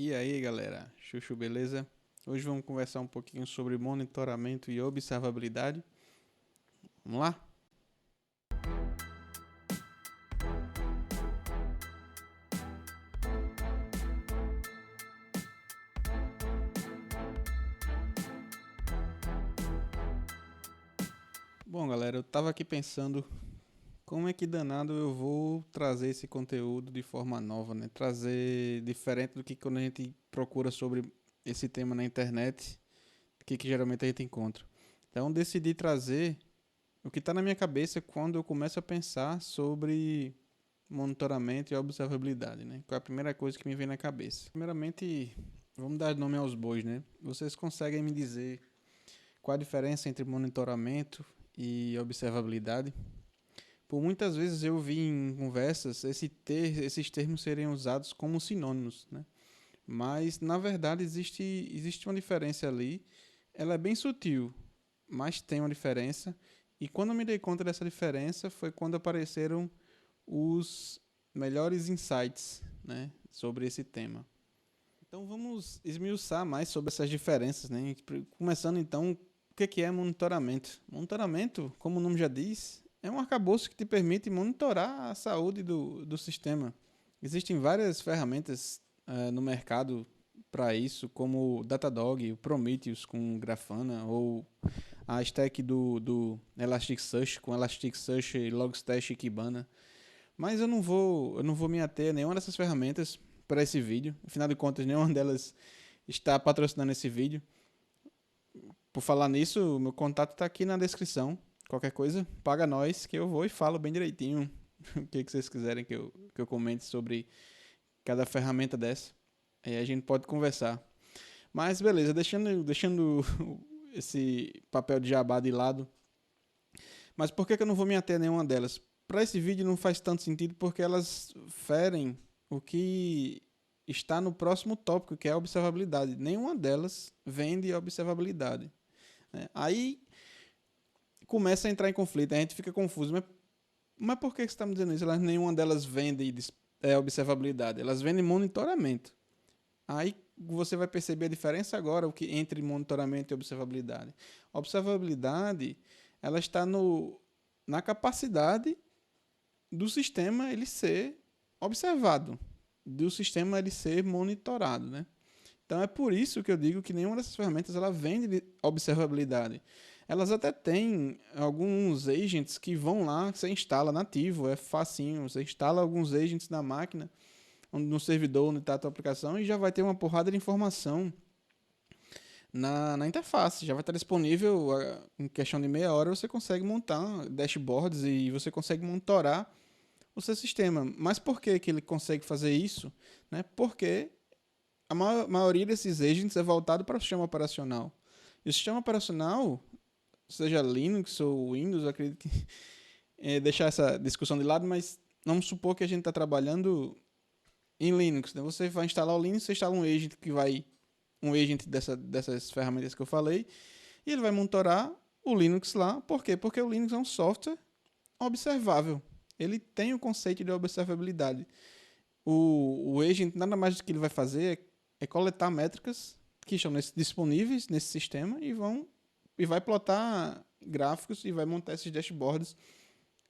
E aí, galera? Chuchu, beleza? Hoje vamos conversar um pouquinho sobre monitoramento e observabilidade. Vamos lá? Bom, galera, eu tava aqui pensando como é que danado eu vou trazer esse conteúdo de forma nova, né? Trazer diferente do que quando a gente procura sobre esse tema na internet, que geralmente a gente encontra. Então, decidi trazer o que está na minha cabeça quando eu começo a pensar sobre monitoramento e observabilidade, né? Qual é a primeira coisa que me vem na cabeça? Primeiramente, vamos dar nome aos bois, né? Vocês conseguem me dizer qual a diferença entre monitoramento e observabilidade? Por muitas vezes eu vi em conversas esses termos serem usados como sinônimos, né? Mas na verdade existe uma diferença ali. Ela é bem sutil, mas tem uma diferença. E quando eu me dei conta dessa diferença foi quando apareceram os melhores insights, né, sobre esse tema. Então vamos esmiuçar mais sobre essas diferenças, né? Começando então, o que é monitoramento? Monitoramento, como o nome já diz, é um arcabouço que te permite monitorar a saúde do sistema. Existem várias ferramentas no mercado para isso, como o Datadog, o Prometheus com Grafana, ou a stack do Elasticsearch com Elasticsearch, Logstash e Kibana. Mas eu não vou me ater a nenhuma dessas ferramentas para esse vídeo. Afinal de contas, nenhuma delas está patrocinando esse vídeo. Por falar nisso, o meu contato está aqui na descrição. Qualquer coisa, paga nós que eu vou e falo bem direitinho o que vocês quiserem que eu comente sobre cada ferramenta dessa. Aí a gente pode conversar. Mas beleza, deixando esse papel de jabá de lado. Mas por que eu não vou me ater a nenhuma delas? Para esse vídeo não faz tanto sentido porque elas ferem o que está no próximo tópico, que é a observabilidade. Nenhuma delas vende observabilidade, né? Aí começa a entrar em conflito, a gente fica confuso. Mas por que você está me dizendo isso? Nenhuma delas vende observabilidade, elas vendem monitoramento. Aí você vai perceber a diferença agora entre monitoramento e observabilidade. A observabilidade ela está na capacidade do sistema ele ser observado, do sistema ele ser monitorado, né? Então é por isso que eu digo que nenhuma dessas ferramentas ela vende observabilidade. Elas até têm alguns agents que vão lá, você instala nativo, é facinho, você instala alguns agents na máquina, no servidor onde está a tua aplicação e já vai ter uma porrada de informação na interface. Já vai estar disponível em questão de meia hora, você consegue montar dashboards e você consegue monitorar o seu sistema. Mas por que ele consegue fazer isso? Né? Porque a maioria desses agents é voltado para o sistema operacional. E o sistema operacional, seja Linux ou Windows, eu acredito que deixar essa discussão de lado, mas vamos supor que a gente está trabalhando em Linux. Né? Você vai instalar o Linux, você instala um agent dessas ferramentas que eu falei, e ele vai monitorar o Linux lá. Por quê? Porque o Linux é um software observável. Ele tem o conceito de observabilidade. O agent, nada mais do que ele vai fazer é coletar métricas que estão disponíveis nesse sistema e vai plotar gráficos e vai montar esses dashboards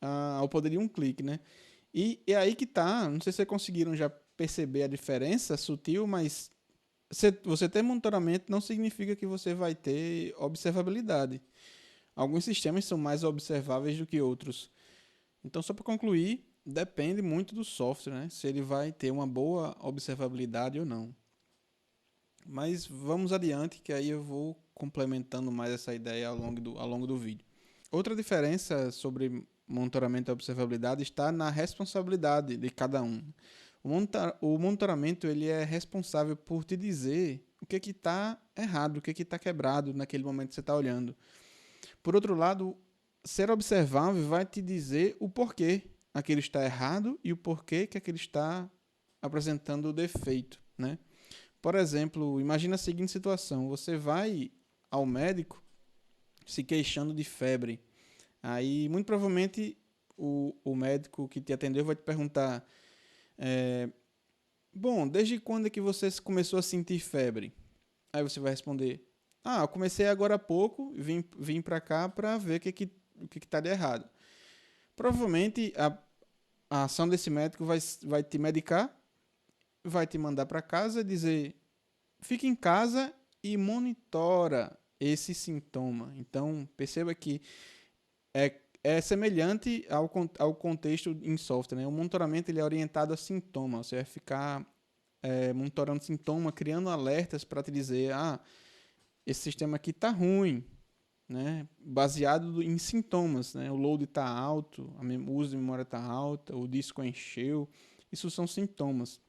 ao poder de um clique, né? E é aí que tá, não sei se vocês conseguiram já perceber a diferença sutil, mas você ter monitoramento não significa que você vai ter observabilidade. Alguns sistemas são mais observáveis do que outros. Então, só para concluir, depende muito do software, né? Se ele vai ter uma boa observabilidade ou não. Mas vamos adiante, que aí eu vou complementando mais essa ideia ao longo do vídeo. Outra diferença sobre monitoramento e observabilidade está na responsabilidade de cada um. O monitoramento ele é responsável por te dizer o que está errado, o que está quebrado naquele momento que você está olhando. Por outro lado, ser observável vai te dizer o porquê aquilo está errado e o porquê que aquilo está apresentando o defeito, né? Por exemplo, imagina a seguinte situação: você vai ao médico se queixando de febre. Aí, muito provavelmente, o médico que te atendeu vai te perguntar: Bom, desde quando é que você começou a sentir febre? Aí você vai responder: Ah, eu comecei agora há pouco, vim para cá para ver o que tá de errado. Provavelmente a ação desse médico vai te medicar, vai te mandar para casa e dizer: fique em casa e monitora esse sintoma. Então, perceba que é semelhante ao contexto em software, né? O monitoramento ele é orientado a sintoma. Você vai ficar monitorando sintoma, criando alertas para te dizer: esse sistema aqui está ruim, né? Baseado em sintomas, né? O load está alto, o uso de memória está alta, o disco encheu. Isso são sintomas.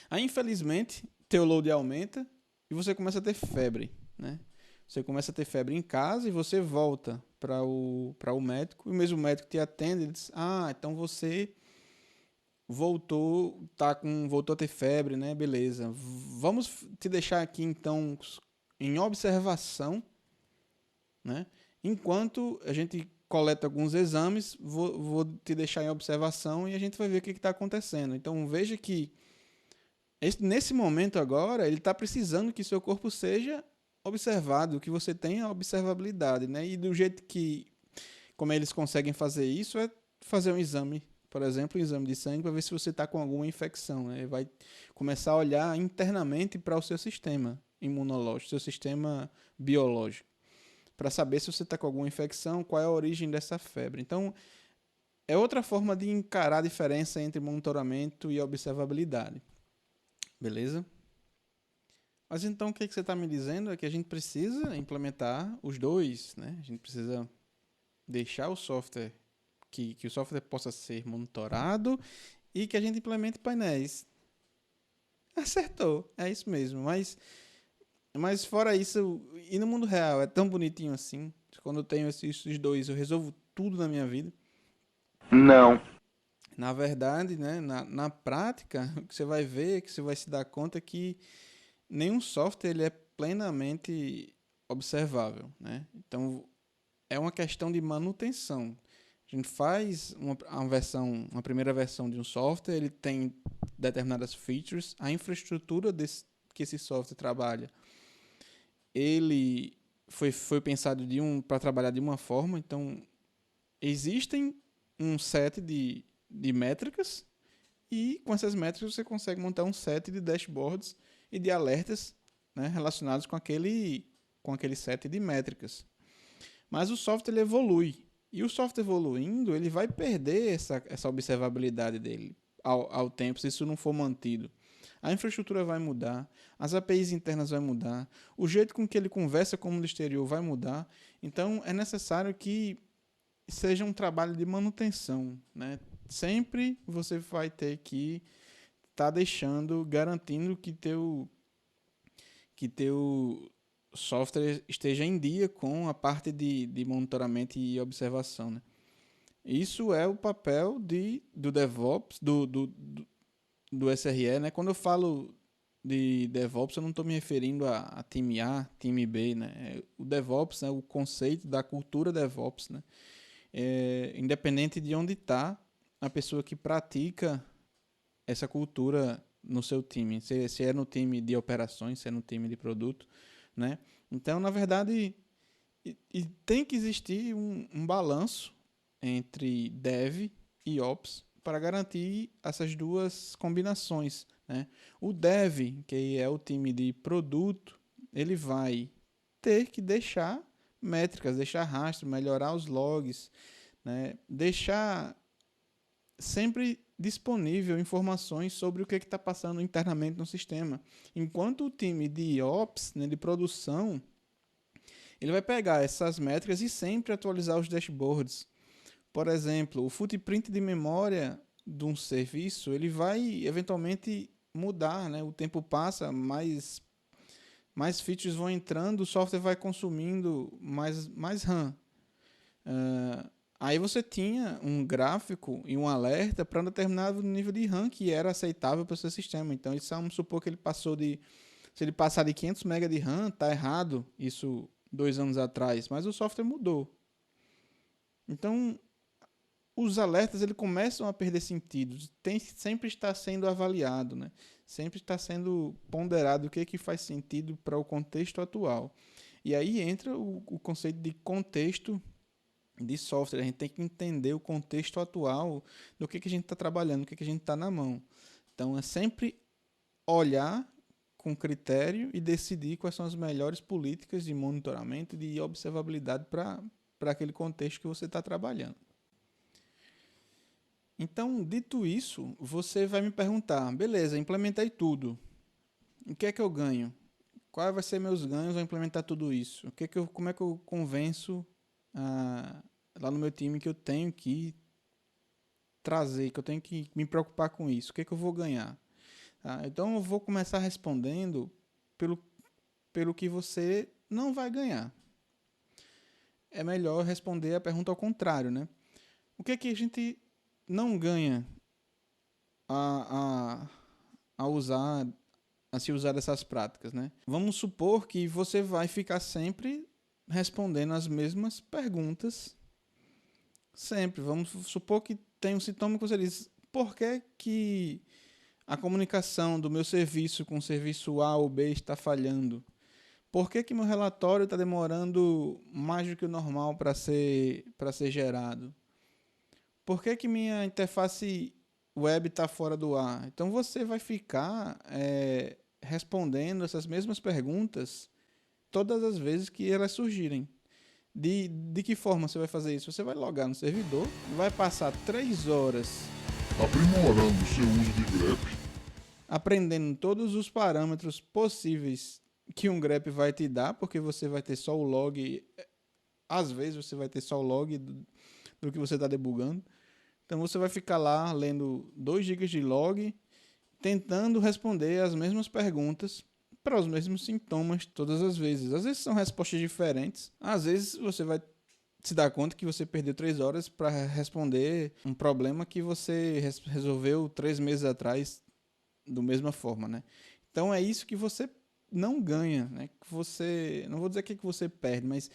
Aí, infelizmente, teu load aumenta e você começa a ter febre, né? Você começa a ter febre em casa e você volta para o médico e o mesmo médico te atende e diz: então você voltou a ter febre, né? Beleza. Vamos te deixar aqui então em observação, né? Enquanto a gente coleta alguns exames, vou te deixar em observação e a gente vai ver o que está acontecendo. Então veja que nesse momento agora, ele está precisando que seu corpo seja observado, que você tenha observabilidade, né? E do jeito como eles conseguem fazer isso, é fazer um exame, por exemplo, um exame de sangue, para ver se você está com alguma infecção, né? Vai começar a olhar internamente para o seu sistema imunológico, seu sistema biológico, para saber se você está com alguma infecção, qual é a origem dessa febre. Então, é outra forma de encarar a diferença entre monitoramento e observabilidade. Beleza? Mas então o que você está me dizendo é que a gente precisa implementar os dois, né? A gente precisa deixar o software, que o software possa ser monitorado e que a gente implemente painéis. Acertou, é isso mesmo. Mas fora isso, e no mundo real, é tão bonitinho assim. Quando eu tenho esses dois, eu resolvo tudo na minha vida. Não. Na verdade, né, na prática, o que você vai ver, que você vai se dar conta que nenhum software ele é plenamente observável, né? Então é uma questão de manutenção. A gente faz uma primeira versão de um software, ele tem determinadas features, a infraestrutura que esse software trabalha, ele foi pensado para trabalhar de uma forma, então existem um set de métricas e com essas métricas você consegue montar um set de dashboards e de alertas, né, relacionados com aquele set de métricas. Mas o software ele evolui. E o software evoluindo, ele vai perder essa observabilidade dele ao tempo, se isso não for mantido. A infraestrutura vai mudar, as APIs internas vão mudar, o jeito com que ele conversa com o mundo exterior vai mudar. Então, é necessário que seja um trabalho de manutenção, né? Sempre você vai ter que estar garantindo que teu software esteja em dia com a parte de monitoramento e observação, né? Isso é o papel do DevOps, do SRE, né? Quando eu falo de DevOps, eu não estou me referindo a time A, time B, né? O DevOps, né? O conceito da cultura DevOps, né? Independente de onde está a pessoa que pratica essa cultura no seu time, se é no time de operações, se é no time de produto, né? Então, na verdade, e tem que existir um balanço entre dev e ops para garantir essas duas combinações, né? O dev, que é o time de produto, ele vai ter que deixar métricas, deixar rastro, melhorar os logs, né? Deixar sempre disponível informações sobre o que está passando internamente no sistema. Enquanto o time de ops, né, de produção, ele vai pegar essas métricas e sempre atualizar os dashboards. Por exemplo, o footprint de memória de um serviço, ele vai eventualmente mudar, né? O tempo passa, mais features vão entrando, o software vai consumindo mais RAM. Aí você tinha um gráfico e um alerta para um determinado nível de RAM que era aceitável para o seu sistema. Então, vamos supor que se ele passar de 500 MB de RAM, está errado, isso 2 anos atrás, mas o software mudou. Então, os alertas ele começam a perder sentido. Sempre está sendo avaliado, né? Sempre está sendo ponderado o que faz sentido para o contexto atual. E aí entra o conceito de contexto de software. A gente tem que entender o contexto atual do que a gente está trabalhando, o que a gente está na mão. Então, é sempre olhar com critério e decidir quais são as melhores políticas de monitoramento e de observabilidade para aquele contexto que você está trabalhando. Então, dito isso, você vai me perguntar, beleza, implementei tudo. O que é que eu ganho? Quais vão ser meus ganhos ao implementar tudo isso? Como é que eu convenço lá no meu time que eu tenho que trazer, que eu tenho que me preocupar com isso? O que é que eu vou ganhar? Então, eu vou começar respondendo pelo que você não vai ganhar. É melhor responder a pergunta ao contrário, né? O que é que a gente não ganha a usar, a se usar dessas práticas, né? Vamos supor que você vai ficar sempre respondendo as mesmas perguntas, sempre. Vamos supor que tem um sintoma que você diz, por que a comunicação do meu serviço com o serviço A ou B está falhando? Por que meu relatório está demorando mais do que o normal para ser gerado? Por que minha interface web está fora do ar? Então você vai ficar respondendo essas mesmas perguntas todas as vezes que elas surgirem. De que forma você vai fazer isso? Você vai logar no servidor, vai passar 3 horas aprimorando o seu uso de grep, aprendendo todos os parâmetros possíveis que um grep vai te dar, porque você vai ter só o log, às vezes você vai ter só o log do que você está debugando. Então você vai ficar lá lendo 2 GB de log, tentando responder as mesmas perguntas para os mesmos sintomas todas as vezes. Às vezes são respostas diferentes, às vezes você vai se dar conta que você perdeu 3 horas para responder um problema que você resolveu 3 meses atrás da mesma forma, né? Então é isso que você não ganha, né? Que você, não vou dizer que você perde, mas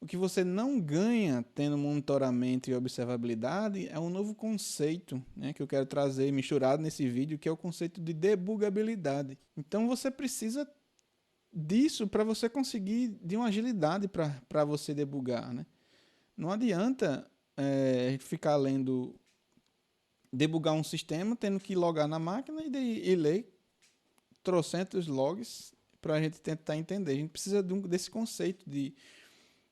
o que você não ganha tendo monitoramento e observabilidade é um novo conceito, né, que eu quero trazer misturado nesse vídeo, que é o conceito de debugabilidade. Então você precisa disso para você conseguir de uma agilidade para você debugar, né? Não adianta a gente ficar lendo, debugar um sistema, tendo que logar na máquina e ler trocentos logs para a gente tentar entender. A gente precisa desse conceito de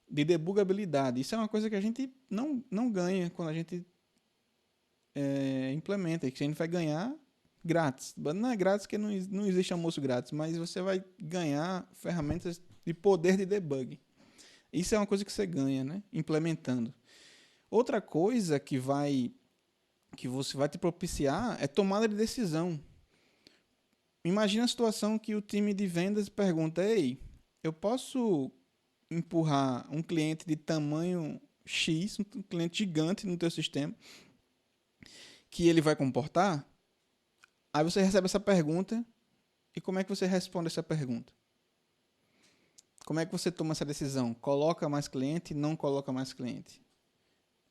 debugabilidade. Isso é uma coisa que a gente não ganha quando a gente implementa, que a gente vai ganhar grátis. Não é grátis porque não existe almoço grátis, mas você vai ganhar ferramentas de poder de debug. Isso é uma coisa que você ganha, né? Implementando. Outra coisa que você vai te propiciar é tomada de decisão. Imagina a situação que o time de vendas pergunta, ei, eu posso empurrar um cliente de tamanho X, um cliente gigante no teu sistema, que ele vai comportar? Aí você recebe essa pergunta e como é que você responde essa pergunta? Como é que você toma essa decisão? Coloca mais cliente, não coloca mais cliente?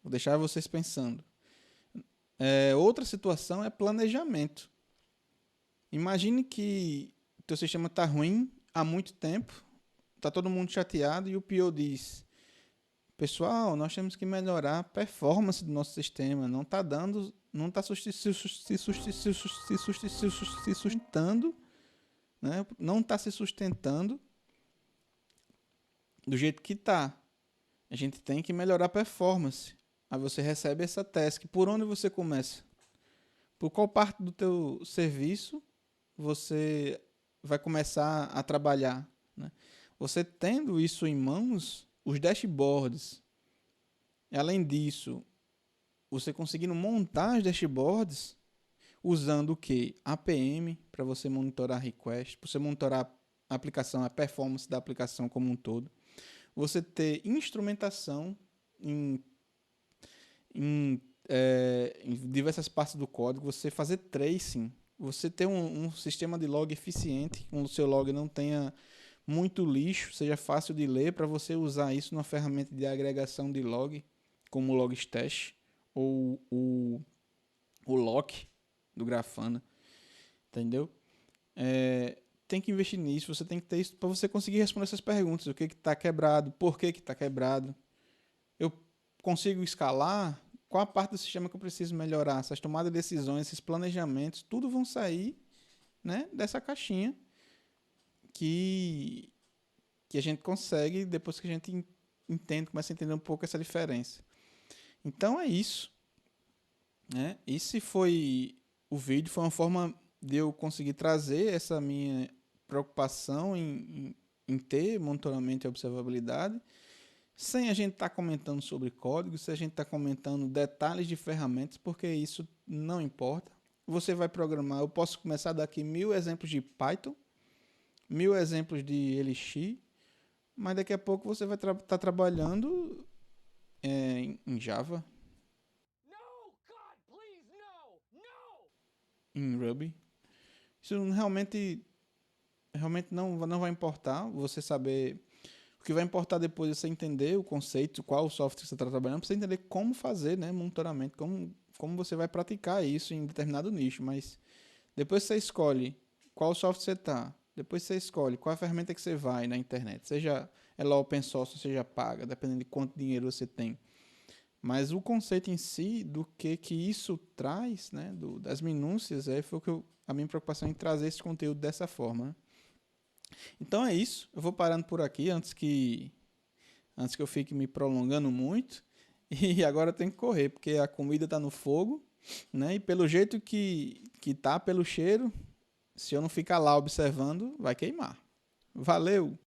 Vou deixar vocês pensando. Outra situação é planejamento. Imagine que o teu sistema está ruim há muito tempo, está todo mundo chateado e o PO diz, pessoal, nós temos que melhorar a performance do nosso sistema, não está dando, não está se sustentando, né? Não está se sustentando do jeito que está. A gente tem que melhorar a performance. Aí você recebe essa task. Por onde você começa? Por qual parte do teu serviço você vai começar a trabalhar, né? Você tendo isso em mãos, os dashboards, além disso, você conseguindo montar as dashboards usando o que? APM para você monitorar request, para você monitorar a aplicação, a performance da aplicação como um todo. Você ter instrumentação em diversas partes do código, você fazer tracing, você ter um sistema de log eficiente, onde o seu log não tenha muito lixo, seja fácil de ler, para você usar isso numa ferramenta de agregação de log, como o Logstash, ou o lock do Grafana, entendeu? Tem que investir nisso, você tem que ter isso para você conseguir responder essas perguntas. O que está quebrado, por que está quebrado, eu consigo escalar, qual a parte do sistema que eu preciso melhorar, essas tomadas de decisões, esses planejamentos, tudo vão sair, né, dessa caixinha que a gente consegue depois que a gente entende, começa a entender um pouco essa diferença. Então é isso, né? Esse foi o vídeo, foi uma forma de eu conseguir trazer essa minha preocupação em ter monitoramento e observabilidade, sem a gente estar comentando sobre código, sem a gente estar comentando detalhes de ferramentas, porque isso não importa. Você vai programar, eu posso começar daqui 1000 exemplos de Python, 1000 exemplos de Elixir, mas daqui a pouco você vai estar trabalhando em Java, em Ruby. Isso realmente não vai importar você saber. O que vai importar depois é você entender o conceito, qual software você está trabalhando, para você entender como fazer, né, monitoramento, como você vai praticar isso em determinado nicho. Mas depois você escolhe qual software você está, depois você escolhe qual a ferramenta que você vai na internet, seja ela open source, seja paga, dependendo de quanto dinheiro você tem. Mas o conceito em si, do que isso traz, né, das minúcias, foi a minha preocupação em trazer esse conteúdo dessa forma, né? Então é isso, eu vou parando por aqui antes que eu fique me prolongando muito. E agora eu tenho que correr, porque a comida está no fogo, né? E pelo jeito que tá, pelo cheiro, se eu não ficar lá observando, vai queimar. Valeu!